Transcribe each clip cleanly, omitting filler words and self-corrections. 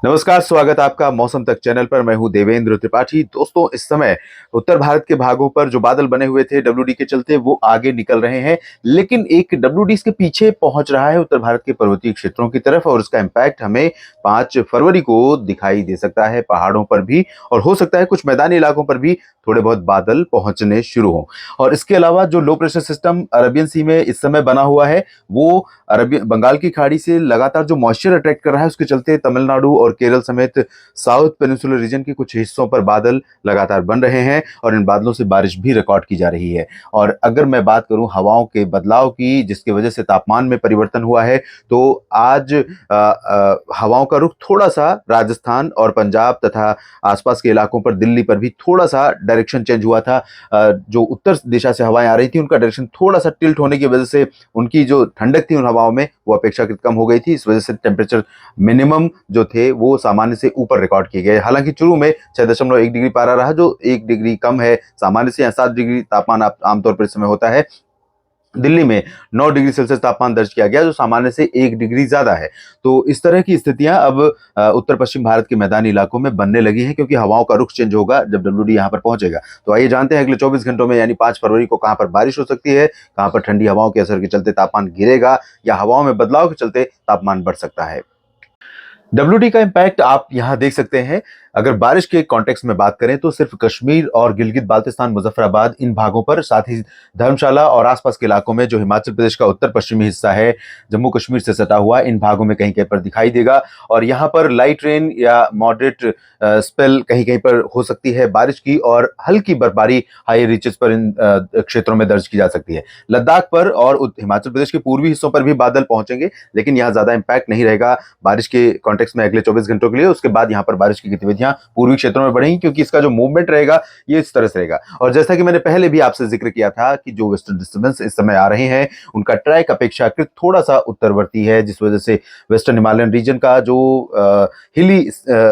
नमस्कार, स्वागत आपका मौसम तक चैनल पर। मैं हूं देवेंद्र त्रिपाठी। दोस्तों, इस समय उत्तर भारत के भागों पर जो बादल बने हुए थे डब्ल्यूडी के चलते, वो आगे निकल रहे हैं। लेकिन एक डब्ल्यूडी इसके पीछे पहुंच रहा है उत्तर भारत के पर्वतीय क्षेत्रों की तरफ, और उसका इम्पैक्ट हमें 5 फरवरी को दिखाई दे सकता है पहाड़ों पर भी, और हो सकता है कुछ मैदानी इलाकों पर भी थोड़े बहुत बादल पहुंचने शुरू हों। और इसके अलावा जो लो प्रेशर सिस्टम अरबियन सी में इस समय बना हुआ है, वो अरबी बंगाल की खाड़ी से लगातार जो मॉइस्चर अट्रैक्ट कर रहा है, उसके चलते तमिलनाडु और केरल समेत साउथ पेनिनसुलर रीजन के कुछ हिस्सों पर बादल लगातार बन रहे हैं, और इन बादलों से बारिश भी रिकॉर्ड की जा रही है। और अगर मैं बात करूं हवाओं के बदलाव की, जिसकी वजह से तापमान में परिवर्तन हुआ है, तो आज हवाओं का रुख थोड़ा सा राजस्थान और पंजाब तथा आसपास के इलाकों पर, दिल्ली पर भी थोड़ा सा डायरेक्शन चेंज हुआ था। जो उत्तर दिशा से हवाएं आ रही थी, उनका डायरेक्शन थोड़ा सा टिल्ट होने की वजह से उनकी जो ठंडक थी उन हवाओं में, वो अपेक्षाकृत कम हो गई थी। इस वजह से टेम्परेचर मिनिमम जो थे वो सामान्य से ऊपर रिकॉर्ड किए गए। हालांकि चुरू में 6.1 डिग्री पारा रहा, जो 1 डिग्री कम है सामान्य से। 7 डिग्री तापमान आमतौर पर इस समय होता है। दिल्ली में 9 डिग्री सेल्सियस तापमान दर्ज किया गया, जो सामान्य से 1 डिग्री ज्यादा है। तो इस तरह की स्थितियां अब उत्तर पश्चिम भारत के मैदानी इलाकों में बनने लगी हैं, क्योंकि हवाओं का रुख चेंज होगा जब डब्ल्यूडी यहां पर पहुंचेगा। तो आइए जानते हैं अगले 24 घंटों में यानी 5 फरवरी को कहां पर बारिश हो सकती है, कहां पर ठंडी हवाओं के असर के चलते तापमान गिरेगा, या हवाओं में बदलाव के चलते तापमान बढ़ सकता है। डब्ल्यूडी का इम्पैक्ट आप यहां देख सकते हैं। अगर बारिश के कॉन्टेक्स्ट में बात करें तो सिर्फ कश्मीर और गिलगित बाल्तिस्तान, मुजफ्फराबाद, इन भागों पर, साथ ही धर्मशाला और आसपास के इलाकों में जो हिमाचल प्रदेश का उत्तर पश्चिमी हिस्सा है, जम्मू कश्मीर से सटा हुआ, इन भागों में कहीं कहीं पर दिखाई देगा। और यहाँ पर लाइट रेन या मॉडरेट स्पेल कहीं कहीं पर हो सकती है बारिश की, और हल्की बर्फबारी हाई रीचेस पर इन क्षेत्रों में दर्ज की जा सकती है। लद्दाख पर और हिमाचल प्रदेश के पूर्वी हिस्सों पर भी बादल पहुंचेंगे, लेकिन यहाँ ज्यादा इंपैक्ट नहीं रहेगा बारिश के कॉन्टेक्स्ट में अगले 24 घंटों के लिए। उसके बाद यहाँ पर बारिश की गतिविधियां पूर्वी क्षेत्रों में बढ़ेंगी, क्योंकि इसका जो मूवमेंट रहेगा ये इस तरह से रहेगा। और जैसा कि मैंने पहले भी आपसे जिक्र किया था कि जो वेस्टर्न डिस्टर्बेंस इस समय आ रहे हैं, उनका ट्रैक अपेक्षाकृत थोड़ा सा उत्तरवर्ती है, जिस वजह से वेस्टर्न हिमालयन रीजन का जो हिली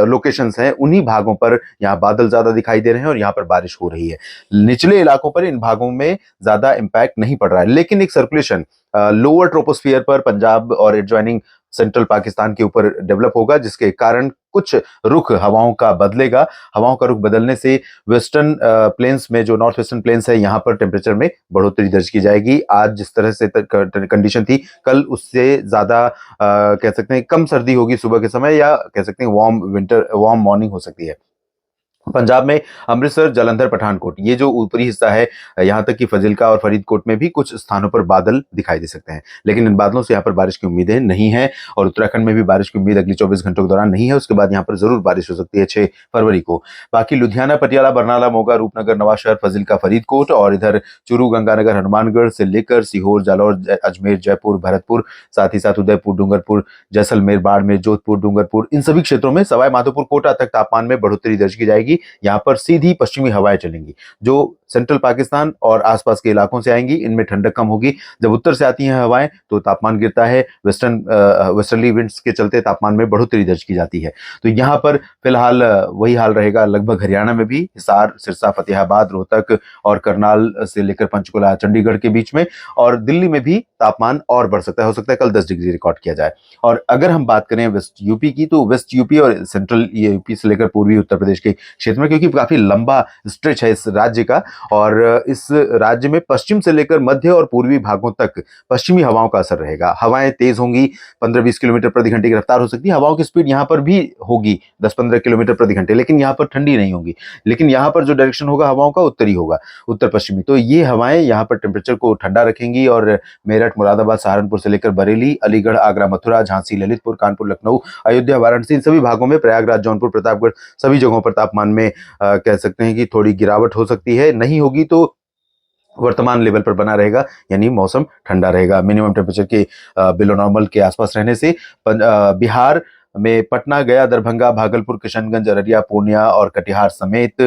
लोकेशंस हैं, उन्हीं भागों पर यहाँ बादल ज्यादा दिखाई दे रहे हैं और यहाँ पर बारिश हो रही है। निचले इलाकों पर, इन भागों में ज्यादा इंपैक्ट नहीं पड़ रहा है, लेकिन एक सर्कुलेशन लोअर ट्रोपोस्फियर पर पंजाब और एडजॉइनिंग सेंट्रल पाकिस्तान के ऊपर डेवलप होगा, जिसके कारण कुछ रुख हवाओं का बदलेगा। हवाओं का रुख बदलने से वेस्टर्न प्लेन्स में, जो नॉर्थ वेस्टर्न प्लेन्स है, यहाँ पर टेम्परेचर में बढ़ोतरी दर्ज की जाएगी। आज जिस तरह से कंडीशन थी, कल उससे ज्यादा कह सकते हैं कम सर्दी होगी सुबह के समय, या कह सकते हैं वार्म मॉर्निंग हो सकती है। पंजाब में अमृतसर, जालंधर, पठानकोट, ये जो ऊपरी हिस्सा है, यहाँ तक कि फजिल्का और फरीदकोट में भी कुछ स्थानों पर बादल दिखाई दे सकते हैं, लेकिन इन बादलों से यहाँ पर बारिश की उम्मीदें नहीं है। और उत्तराखंड में भी बारिश की उम्मीद अगले 24 घंटों के दौरान नहीं है। उसके बाद यहाँ पर जरूर बारिश हो सकती है 6 फरवरी को। बाकी लुधियाना, पटियाला, बरनाला, मोगा, रूपनगर, नवाशहर, फजिल्का, फरीदकोट, और इधर चूरू, गंगानगर, हनुमानगढ़ से लेकर सीहोर, जालौर, अजमेर, जयपुर, भरतपुर, साथ ही साथ उदयपुर, डूंगरपुर, जैसलमेर, बाड़मेर, जोधपुर, डूंगरपुर, इन सभी क्षेत्रों में, सवाई माधोपुर, कोटा तक तापमान में बढ़ोतरी दर्ज की जाएगी। यहाँ पर सीधी पश्चिमी हवाएं चलेंगी, जो सेंट्रल पाकिस्तान और आसपास के इलाकों से आएंगी। इनमें ठंडक कम होगी। जब उत्तर से आती हैं हवाएं तो तापमान गिरता है। वेस्टर्ली विंड्स के चलते तापमान में बढ़ोतरी दर्ज की जाती है। तो यहाँ पर फिलहाल वही हाल रहेगा लगभग हरियाणा में भी, हिसार, सिरसा, फतेहाबाद, रोहतक और करनाल से लेकर पंचकुला, चंडीगढ़ के बीच में। और दिल्ली में भी तापमान और बढ़ सकता है, हो सकता है कल 10 डिग्री रिकॉर्ड किया जाए। और अगर हम बात करें वेस्ट यूपी की, तो वेस्ट यूपी और सेंट्रल यूपी से लेकर पूर्वी उत्तर प्रदेश के क्षेत्र में, क्योंकि काफी लंबा स्ट्रेच है इस राज्य का, और इस राज्य में पश्चिम से लेकर मध्य और पूर्वी भागों तक पश्चिमी हवाओं का असर रहेगा। हवाएं तेज होंगी, 15-20 किलोमीटर प्रति घंटे की रफ्तार हो सकती है। हवाओं की स्पीड यहाँ पर भी होगी 10-15 किलोमीटर प्रति घंटे, लेकिन यहाँ पर ठंडी नहीं होगी। लेकिन यहाँ पर जो डायरेक्शन होगा हवाओं का उत्तरी होगा, उत्तर पश्चिमी। तो ये हवाएं यहाँ पर टेम्परेचर को ठंडा रखेंगी, और मेरठ, मुरादाबाद, सहारनपुर से लेकर बरेली, अलीगढ़, आगरा, मथुरा, झांसी, ललितपुर, कानपुर, लखनऊ, अयोध्या, वाराणसी, इन सभी भागों में, प्रयागराज, जौनपुर, प्रतापगढ़, सभी जगहों पर तापमान में कह सकते हैं कि थोड़ी गिरावट हो सकती है। नहीं होगी तो वर्तमान लेवल पर बना रहेगा, यानी मौसम ठंडा रहेगा मिनिमम टेम्परेचर के बिलो नॉर्मल के आसपास रहने से। बिहार में पटना, गया, दरभंगा, भागलपुर, किशनगंज, अररिया, पूर्णिया और कटिहार समेत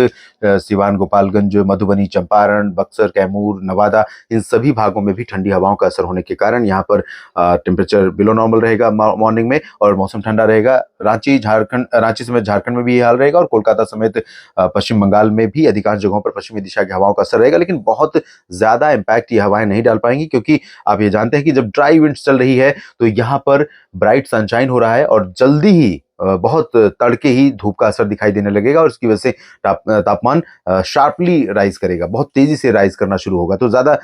सिवान, गोपालगंज, मधुबनी, चंपारण, बक्सर, कैमूर, नवादा, इन सभी भागों में भी ठंडी हवाओं का असर होने के कारण यहाँ पर टेम्परेचर बिलो नॉर्मल रहेगा मॉर्निंग में, और मौसम ठंडा रहेगा। रांची समेत झारखंड में भी ये हाल रहेगा, और कोलकाता समेत पश्चिम बंगाल में भी अधिकांश जगहों पर पश्चिमी दिशा की हवाओं का असर रहेगा। लेकिन बहुत ज्यादा इंपैक्ट ये हवाएं नहीं डाल पाएंगी, क्योंकि आप ये जानते हैं कि जब ड्राई विंड्स चल रही है तो यहाँ पर ब्राइट सनशाइन हो रहा है, और जल्दी ही बहुत तड़के ही धूप का असर दिखाई देने लगेगा और इसकी वजह से तापमान शार्पली राइज करेगा, बहुत तेजी से राइज करना शुरू होगा। तो ज्यादा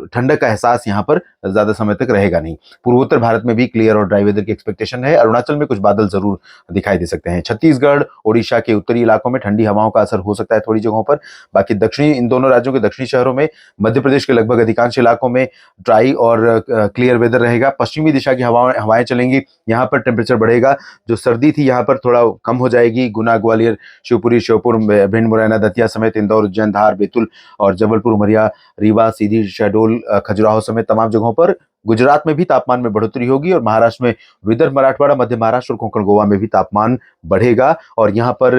ठंडक का एहसास यहाँ पर ज्यादा समय तक रहेगा नहीं। पूर्वोत्तर भारत में भी क्लियर और ड्राई वेदर की एक्सपेक्टेशन है। अरुणाचल में कुछ बादल जरूर दिखाई दे सकते हैं। छत्तीसगढ़, ओडिशा के उत्तरी इलाकों में ठंडी हवाओं का असर हो सकता है थोड़ी जगहों पर। बाकी दक्षिणी, इन दोनों राज्यों के दक्षिणी शहरों में, मध्य प्रदेश के लगभग अधिकांश इलाकों में ड्राई और क्लियर वेदर रहेगा। पश्चिमी दिशा की हवाएं चलेंगी, यहाँ पर टेम्परेचर बढ़ेगा। जो सर्दी थी यहाँ पर थोड़ा कम हो जाएगी। गुना, ग्वालियर, शिवपुरी, श्योपुर, भिंड, मुरैना, दतिया समेत इंदौर, उज्जैन, धार, बैतूल और जबलपुर, उमरिया, रीवा, सीधी, शहडोल, खजुराहो समेत तमाम जगहों पर। गुजरात में भी तापमान में बढ़ोतरी होगी और महाराष्ट्र में विदर्भ, मराठवाड़ा, मध्य महाराष्ट्र और कोंकण गोवा में भी तापमान बढ़ेगा। और यहाँ पर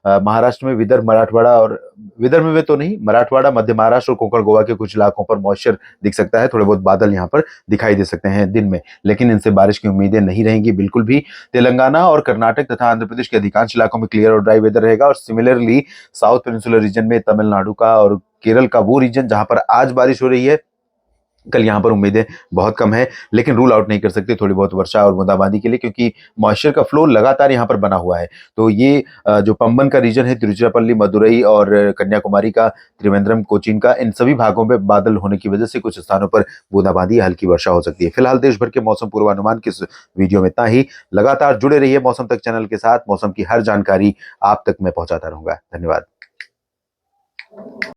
महाराष्ट्र में विदर्भ, मराठवाड़ा और विदर्भ में तो नहीं, मराठवाड़ा, मध्य महाराष्ट्र और कोंकण गोवा के कुछ इलाकों पर मॉइस्चर दिख सकता है। थोड़े बहुत बादल यहाँ पर दिखाई दे सकते हैं दिन में, लेकिन इनसे बारिश की उम्मीदें नहीं रहेंगी बिल्कुल भी। तेलंगाना और कर्नाटक तथा आंध्र प्रदेश के अधिकांश इलाकों में क्लियर और ड्राई वेदर रहेगा। और सिमिलरली साउथ पेनिनसुलर रीजन में, तमिलनाडु का और केरल का वो रीजन जहां पर आज बारिश हो रही है, कल यहाँ पर उम्मीदें बहुत कम है। लेकिन रूल आउट नहीं कर सकते थोड़ी बहुत वर्षा और बूंदाबांदी के लिए, क्योंकि मॉइस्चर का फ्लो लगातार यहाँ पर बना हुआ है। तो ये जो पंबन का रीजन है, तिरुचिरापल्ली, मदुरई और कन्याकुमारी का, त्रिवेंद्रम, कोचीन का, इन सभी भागों में बादल होने की वजह से कुछ स्थानों पर बूंदाबांदी, हल्की वर्षा हो सकती है। फिलहाल देश भर के मौसम पूर्वानुमान की इस वीडियो में इतना ही। लगातार जुड़े रहिए मौसम तक चैनल के साथ। मौसम की हर जानकारी आप तक मैं पहुंचाता रहूंगा। धन्यवाद।